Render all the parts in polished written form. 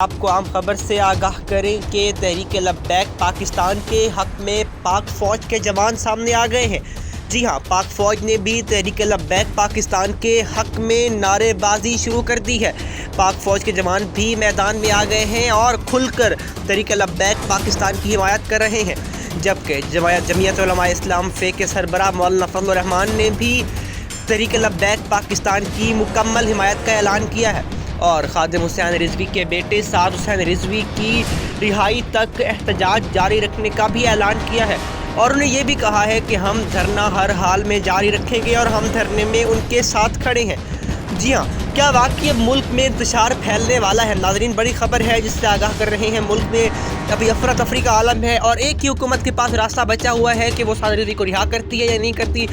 آپ کو عام خبر سے آگاہ کریں کہ تحریک لبیک پاکستان کے حق میں پاک فوج کے جوان سامنے آ گئے ہیں۔ جی ہاں، پاک فوج نے بھی تحریک لبیک پاکستان کے حق میں نعرے بازی شروع کر دی ہے۔ پاک فوج کے جوان بھی میدان میں آ گئے ہیں اور کھل کر تحریک لبیک پاکستان کی حمایت کر رہے ہیں، جبکہ جمعیت علماء اسلام فے کے سربراہ مولانا فضل الرحمان نے بھی تحریک لبیک پاکستان کی مکمل حمایت کا اعلان کیا ہے اور خادم حسین رضوی کے بیٹے سعد حسین رضوی کی رہائی تک احتجاج جاری رکھنے کا بھی اعلان کیا ہے، اور انہیں یہ بھی کہا ہے کہ ہم دھرنا ہر حال میں جاری رکھیں گے اور ہم دھرنے میں ان کے ساتھ کھڑے ہیں۔ جی ہاں، کیا واقعی ملک میں انتشار پھیلنے والا ہے؟ ناظرین، بڑی خبر ہے جس سے آگاہ کر رہے ہیں۔ ملک میں ابھی افراتفری کا عالم ہے اور ایک ہی حکومت کے پاس راستہ بچا ہوا ہے کہ وہ سعد رضوی کو رہا کرتی ہے یا نہیں کرتی۔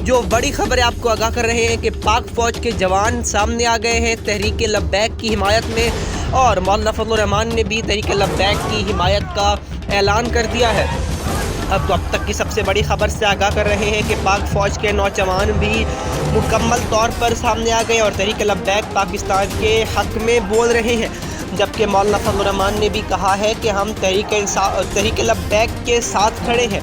جو بڑی خبر ہے آپ کو آگاہ کر رہے ہیں کہ پاک فوج کے جوان سامنے آ گئے ہیں تحریک لبیک کی حمایت میں، اور مولانا فضل الرحمان نے بھی تحریک لبیک کی حمایت کا اعلان کر دیا ہے۔ اب تک کی سب سے بڑی خبر سے آگاہ کر رہے ہیں کہ پاک فوج کے نوجوان بھی مکمل طور پر سامنے آ گئے اور تحریک لبیک پاکستان کے حق میں بول رہے ہیں، جبکہ مولانا فضل الرحمان نے بھی کہا ہے کہ ہم تحریک لبیک کے ساتھ کھڑے ہیں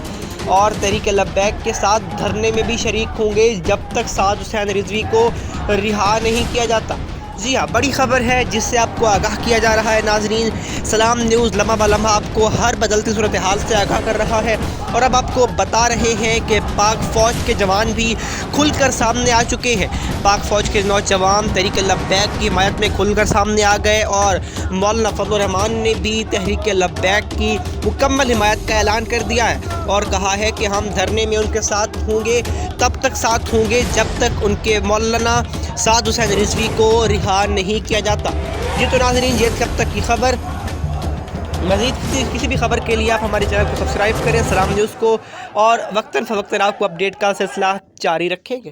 اور تحریک لبیک کے ساتھ دھرنے میں بھی شریک ہوں گے جب تک سعد حسین رضوی کو رہا نہیں کیا جاتا۔ جی ہاں، بڑی خبر ہے جس سے آپ کو آگاہ کیا جا رہا ہے۔ ناظرین، سلام نیوز لمحہ بہ لمحہ آپ کو ہر بدلتی صورتحال سے آگاہ کر رہا ہے، اور اب آپ کو بتا رہے ہیں کہ پاک فوج کے جوان بھی کھل کر سامنے آ چکے ہیں۔ پاک فوج کے نوجوان تحریک لبیک کی حمایت میں کھل کر سامنے آ گئے اور مولانا فضل الرحمان نے بھی تحریک لبیک کی مکمل حمایت کا اعلان کر دیا ہے اور کہا ہے کہ ہم دھرنے میں ان کے ساتھ ہوں گے، تب تک ساتھ ہوں گے جب تک ان کے مولانا سعد حسین رضوی کو رہا نہیں کیا جاتا۔ جی تو ناظرین، یہ تھی اب تک کی خبر۔ مزید کسی بھی خبر کے لیے آپ ہمارے چینل کو سبسکرائب کریں، سلام نیوز کو، اور وقتاً فوقتاً آپ کو اپڈیٹ کا سلسلہ جاری رکھیں گے۔